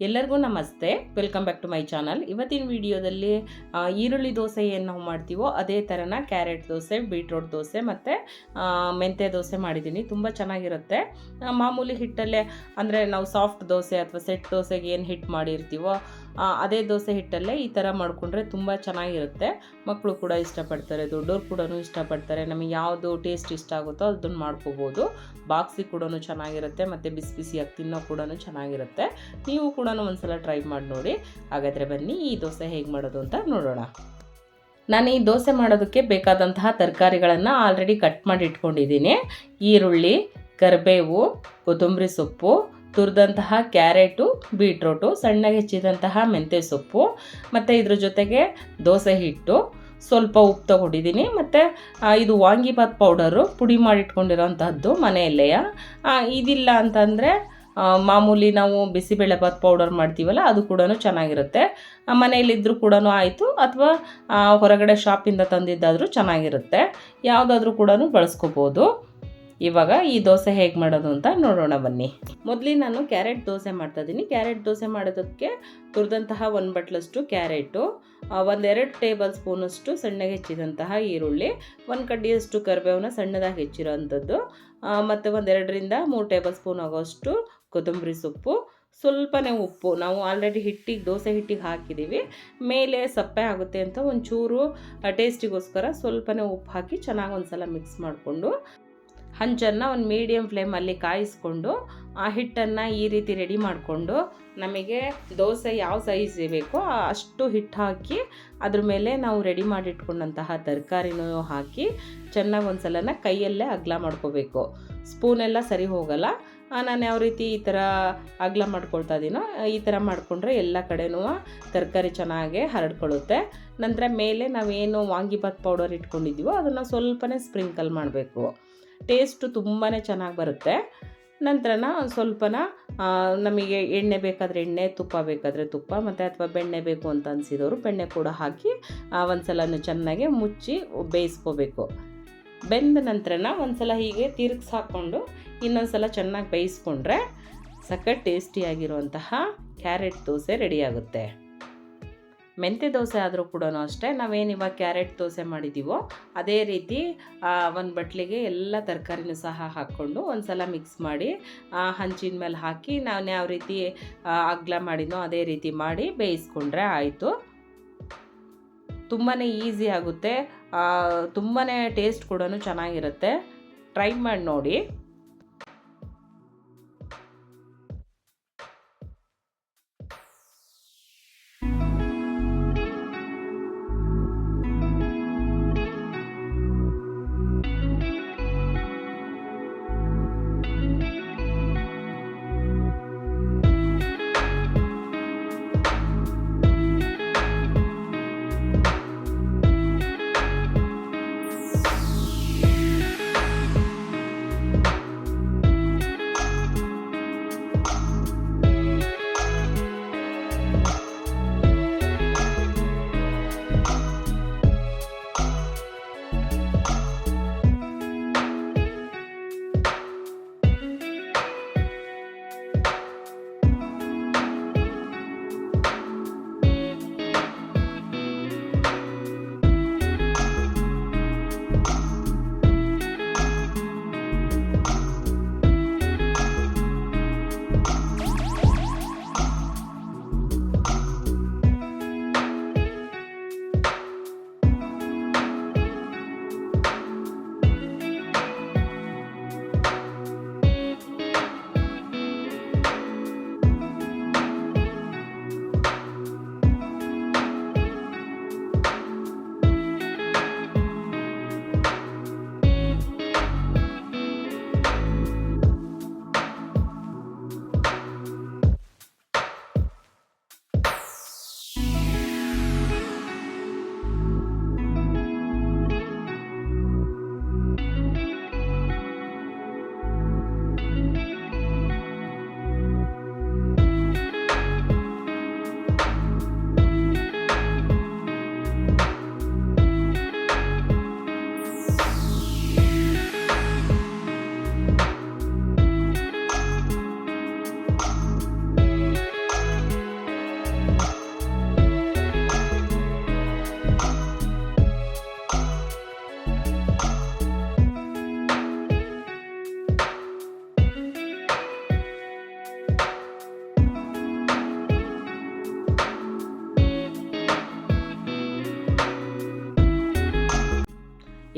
ಎಲ್ಲರಿಗೂ ನಮಸ್ತೆ, welcome back to my channel. ಇವತ್ತಿನ ವಿಡಿಯೋದಲ್ಲಿ ಈರುಳ್ಳಿ ದೋಸೆ ಏನು ನಾವು ಮಾಡ್ತೀವೋ ಅದೇ ಥರನ ಕ್ಯಾರೆಟ್ ದೋಸೆ, ಬೀಟ್ರೋಟ್ ದೋಸೆ ಮತ್ತು ಮೆಂತ್ಯ ದೋಸೆ ಮಾಡಿದ್ದೀನಿ. ತುಂಬ ಚೆನ್ನಾಗಿರುತ್ತೆ. ಮಾಮೂಲಿ ಹಿಟ್ಟಲ್ಲೇ ಅಂದರೆ ನಾವು ಸಾಫ್ಟ್ ದೋಸೆ ಅಥವಾ ಸೆಟ್ ದೋಸೆಗೆ ಏನು ಹಿಟ್ಟು ಮಾಡಿರ್ತೀವೋ ಅದೇ ದೋಸೆ ಹಿಟ್ಟಲ್ಲೇ ಈ ಥರ ಮಾಡಿಕೊಂಡ್ರೆ ತುಂಬ ಚೆನ್ನಾಗಿರುತ್ತೆ. ಮಕ್ಕಳು ಕೂಡ ಇಷ್ಟಪಡ್ತಾರೆ, ದೊಡ್ಡವ್ರು ಕೂಡ ಇಷ್ಟಪಡ್ತಾರೆ. ನಮಗೆ ಯಾವುದು ಟೇಸ್ಟ್ ಇಷ್ಟ ಆಗುತ್ತೋ ಅದನ್ನು ಮಾಡ್ಕೋಬೋದು. ಬಾಕ್ಸಿಗೆ ಕೂಡ ಚೆನ್ನಾಗಿರುತ್ತೆ ಮತ್ತು ಬಿಸಿ ಬಿಸಿಯಾಗಿ ತಿನ್ನೋ ಕೂಡ ಚೆನ್ನಾಗಿರುತ್ತೆ. ನೀವು ಕೂಡ ಒಂದ್ಸಲ ಟ್ರೈ ಮಾಡಿ ನೋಡಿ. ಹಾಗಾದರೆ ಬನ್ನಿ ಈ ದೋಸೆ ಹೇಗೆ ಮಾಡೋದು ಅಂತ ನೋಡೋಣ. ನಾನು ಈ ದೋಸೆ ಮಾಡೋದಕ್ಕೆ ಬೇಕಾದಂತಹ ತರಕಾರಿಗಳನ್ನು ಆಲ್ರೆಡಿ ಕಟ್ ಮಾಡಿ ಇಟ್ಕೊಂಡಿದ್ದೀನಿ. ಈರುಳ್ಳಿ, ಕರಿಬೇವು, ಕೊತ್ತಂಬರಿ ಸೊಪ್ಪು, ತುರಿದಂತಹ ಕ್ಯಾರೆಟು, ಬೀಟ್ರೋಟು, ಸಣ್ಣಗೆ ಹೆಚ್ಚಿದಂತಹ ಮೆಂತ್ಯ ಸೊಪ್ಪು ಮತ್ತು ಇದ್ರ ಜೊತೆಗೆ ದೋಸೆ ಹಿಟ್ಟು, ಸ್ವಲ್ಪ ಉಪ್ಪು ತೊಗೊಂಡಿದ್ದೀನಿ. ಮತ್ತು ಇದು ವಾಂಗಿಬಾತ್ ಪೌಡರು ಪುಡಿ ಮಾಡಿಟ್ಕೊಂಡಿರೋಂಥದ್ದು ಮನೆಯಲ್ಲೆಯ. ಇದಿಲ್ಲ ಅಂತಂದರೆ ಮಾಮೂಲಿ ನಾವು ಬಿಸಿಬೇಳೆಬಾತ್ ಪೌಡರ್ ಮಾಡ್ತೀವಲ್ಲ ಅದು ಕೂಡ ಚೆನ್ನಾಗಿರುತ್ತೆ. ಮನೆಯಲ್ಲಿದ್ದರೂ ಕೂಡ ಆಯಿತು, ಅಥವಾ ಹೊರಗಡೆ ಶಾಪಿಂದ ತಂದಿದ್ದಾದರೂ ಚೆನ್ನಾಗಿರುತ್ತೆ. ಯಾವುದಾದ್ರೂ ಕೂಡ ಬಳಸ್ಕೋಬೋದು. ಇವಾಗ ಈ ದೋಸೆ ಹೇಗೆ ಮಾಡೋದು ಅಂತ ನೋಡೋಣ ಬನ್ನಿ. ಮೊದಲಿಗೆ ನಾನು ಕ್ಯಾರೆಟ್ ದೋಸೆ ಮಾಡ್ತಾಯಿದ್ದೀನಿ. ಕ್ಯಾರೆಟ್ ದೋಸೆ ಮಾಡೋದಕ್ಕೆ ತುರಿದಂತಹ 1 ಬಟ್ಲಷ್ಟು ಕ್ಯಾರೆಟು, 1-2 ಟೇಬಲ್ ಸ್ಪೂನಷ್ಟು ಸಣ್ಣಗೆ ಹೆಚ್ಚಿದಂತಹ ಈರುಳ್ಳಿ, 1 ಕಡ್ಡಿಯಷ್ಟು ಕರಿಬೇವನ್ನ ಸಣ್ಣದಾಗಿ ಹೆಚ್ಚಿರೋವಂಥದ್ದು, ಮತ್ತು 1-2ರಿಂದ 3 ಟೇಬಲ್ ಸ್ಪೂನ್ ಆಗೋಷ್ಟು ಕೊತ್ತಂಬರಿ ಸೊಪ್ಪು, ಸ್ವಲ್ಪನೇ ಉಪ್ಪು. ನಾವು ಆಲ್ರೆಡಿ ದೋಸೆ ಹಿಟ್ಟಿಗೆ ಹಾಕಿದ್ದೀವಿ, ಮೇಲೆ ಸಪ್ಪೆ ಆಗುತ್ತೆ ಅಂತ ಒಂಚೂರು ಟೇಸ್ಟಿಗೋಸ್ಕರ ಸ್ವಲ್ಪನೇ ಉಪ್ಪು ಹಾಕಿ ಚೆನ್ನಾಗಿ ಒಂದ್ಸಲ ಮಿಕ್ಸ್ ಮಾಡಿಕೊಂಡು ಹಂಚನ್ನು ಒಂದು ಮೀಡಿಯಮ್ ಫ್ಲೇಮಲ್ಲಿ ಕಾಯಿಸ್ಕೊಂಡು ಆ ಹಿಟ್ಟನ್ನು ಈ ರೀತಿ ರೆಡಿ ಮಾಡಿಕೊಂಡು, ನಮಗೆ ದೋಸೆ ಯಾವ ಸೈಜ್ ಬೇಕೋ ಅಷ್ಟು ಹಿಟ್ಟು ಹಾಕಿ ಅದ್ರ ಮೇಲೆ ನಾವು ರೆಡಿ ಮಾಡಿಟ್ಕೊಂಡಂತಹ ತರಕಾರಿನೂ ಹಾಕಿ ಚೆನ್ನಾಗಿ ಒಂದು ಸಲನ ಕೈಯಲ್ಲೇ ಅಗಲ ಮಾಡ್ಕೋಬೇಕು. ಸ್ಪೂನೆಲ್ಲ ಸರಿ ಹೋಗಲ್ಲ. ನಾನು ಯಾವ ರೀತಿ ಈ ಥರ ಅಗಲ ಮಾಡ್ಕೊಳ್ತಾ ಇದ್ದೀನೋ ಈ ಥರ ಮಾಡಿಕೊಂಡ್ರೆ ಎಲ್ಲ ಕಡೆನೂ ತರಕಾರಿ ಚೆನ್ನಾಗೆ ಹರಡ್ಕೊಳ್ಳುತ್ತೆ. ನಂತರ ಮೇಲೆ ನಾವೇನು ವಾಂಗಿಬಾತ್ ಪೌಡರ್ ಇಟ್ಕೊಂಡಿದ್ದೀವೋ ಅದನ್ನು ಸ್ವಲ್ಪನೇ ಸ್ಪ್ರಿಂಕಲ್ ಮಾಡಬೇಕು. ಟೇಸ್ಟು ತುಂಬಾ ಚೆನ್ನಾಗಿ ಬರುತ್ತೆ. ನಂತರನ ಸ್ವಲ್ಪನ ನಮಗೆ ಎಣ್ಣೆ ಬೇಕಾದರೆ ಎಣ್ಣೆ, ತುಪ್ಪ ಬೇಕಾದರೆ ತುಪ್ಪ, ಮತ್ತು ಅಥವಾ ಬೆಣ್ಣೆ ಬೇಕು ಅಂತ ಅನಿಸಿದವರು ಬೆಣ್ಣೆ ಕೂಡ ಹಾಕಿ ಒಂದು ಸಲ ಚೆನ್ನಾಗಿ ಮುಚ್ಚಿ ಬೇಯಿಸ್ಕೋಬೇಕು. ಬೆಂದ ನಂತರನ ಒಂದು ಸಲ ಹೀಗೆ ತಿರುಗಿಸಿ ಹಾಕ್ಕೊಂಡು ಇನ್ನೊಂದು ಸಲ ಚೆನ್ನಾಗಿ ಬೇಯಿಸ್ಕೊಂಡ್ರೆ ಸಖತ್ ಟೇಸ್ಟಿಯಾಗಿರುವಂತಹ ಕ್ಯಾರೆಟ್ ದೋಸೆ ರೆಡಿಯಾಗುತ್ತೆ. ಮೆಂತ್ಯ ದೋಸೆ ಆದರೂ ಕೂಡ ಅಷ್ಟೇ, ನಾವೇನು ಇವಾಗ ಕ್ಯಾರೆಟ್ ದೋಸೆ ಮಾಡಿದ್ದೀವೋ ಅದೇ ರೀತಿ ಒಂದು ಬಟ್ಲಿಗೆ ಎಲ್ಲ ತರಕಾರಿನೂ ಸಹ ಹಾಕ್ಕೊಂಡು ಒಂದು ಸಲ ಮಿಕ್ಸ್ ಮಾಡಿ ಹಂಚಿನ ಮೇಲೆ ಹಾಕಿ ನಾನು ಯಾವ ರೀತಿ ಅಗಲ ಮಾಡಿದ್ನೋ ಅದೇ ರೀತಿ ಮಾಡಿ ಬೇಯಿಸ್ಕೊಂಡ್ರೆ ಆಯಿತು. ತುಂಬಾ ಈಸಿ ಆಗುತ್ತೆ, ತುಂಬಾ ಟೇಸ್ಟ್ ಕೂಡ ಚೆನ್ನಾಗಿರುತ್ತೆ. ಟ್ರೈ ಮಾಡಿ ನೋಡಿ.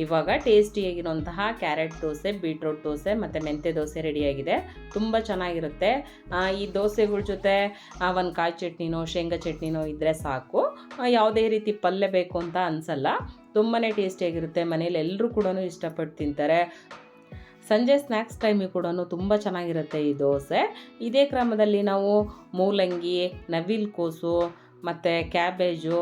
ಇವಾಗ ಟೇಸ್ಟಿಯಾಗಿರುವಂತಹ ಕ್ಯಾರೆಟ್ ದೋಸೆ, ಬೀಟ್ರೋಟ್ ದೋಸೆ ಮತ್ತು ಮೆಂತ್ಯ ದೋಸೆ ರೆಡಿಯಾಗಿದೆ. ತುಂಬ ಚೆನ್ನಾಗಿರುತ್ತೆ. ಈ ದೋಸೆಗಳ ಜೊತೆ ಒಂದು ಕಾಯಿ ಚಟ್ನಿನೋ ಶೇಂಗಾ ಚಟ್ನಿನೋ ಇದ್ದರೆ ಸಾಕು. ಯಾವುದೇ ರೀತಿ ಪಲ್ಯ ಬೇಕು ಅಂತ ಅನಿಸಲ್ಲ. ತುಂಬಾ ಟೇಸ್ಟಿಯಾಗಿರುತ್ತೆ. ಮನೇಲಿ ಎಲ್ಲರೂ ಕೂಡ ಇಷ್ಟಪಟ್ಟು ತಿಂತಾರೆ. ಸಂಜೆ ಸ್ನ್ಯಾಕ್ಸ್ ಟೈಮಿಗೆ ಕೂಡ ತುಂಬ ಚೆನ್ನಾಗಿರುತ್ತೆ ಈ ದೋಸೆ. ಇದೇ ಕ್ರಮದಲ್ಲಿ ನಾವು ಮೂಲಂಗಿ, ನವಿಲುಕೋಸು ಮತ್ತು ಕ್ಯಾಬೇಜು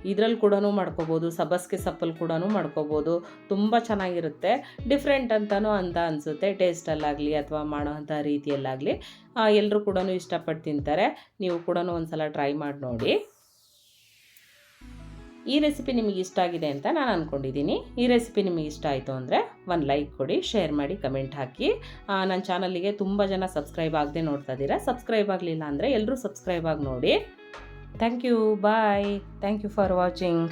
ಇದರಲ್ಲಿ ಕೂಡ ಮಾಡ್ಕೋಬೋದು. ಸಬ್ಬಸಿಗೆ ಸೊಪ್ಪಲ್ಲಿ ಕೂಡ ಮಾಡ್ಕೋಬೋದು. ತುಂಬ ಚೆನ್ನಾಗಿರುತ್ತೆ. ಡಿಫ್ರೆಂಟ್ ಅಂತಲೂ ಅಂತ ಅನಿಸುತ್ತೆ, ಟೇಸ್ಟಲ್ಲಾಗಲಿ ಅಥವಾ ಮಾಡೋವಂಥ ರೀತಿಯಲ್ಲಾಗಲಿ. ಎಲ್ಲರೂ ಕೂಡ ಇಷ್ಟಪಟ್ಟು ತಿಂತಾರೆ. ನೀವು ಕೂಡ ಒಂದು ಸಲ ಟ್ರೈ ಮಾಡಿ ನೋಡಿ. ಈ ರೆಸಿಪಿ ನಿಮಗೆ ಇಷ್ಟ ಆಗಿದೆ ಅಂತ ನಾನು ಅಂದ್ಕೊಂಡಿದ್ದೀನಿ. ಈ ರೆಸಿಪಿ ನಿಮಗೆ ಇಷ್ಟ ಆಯಿತು ಅಂದರೆ ಒಂದು ಲೈಕ್ ಕೊಡಿ, ಶೇರ್ ಮಾಡಿ, ಕಮೆಂಟ್ ಹಾಕಿ. ನನ್ನ ಚಾನಲ್ಲಿಗೆ ತುಂಬ ಜನ ಸಬ್ಸ್ಕ್ರೈಬ್ ಆಗದೆ ನೋಡ್ತಾ ಇದ್ದೀರಾ. ಸಬ್ಸ್ಕ್ರೈಬ್ ಆಗಲಿಲ್ಲ ಅಂದರೆ ಎಲ್ಲರೂ ಸಬ್ಸ್ಕ್ರೈಬ್ ಆಗಿ ನೋಡಿ. Thank you. Bye. Thank you for watching.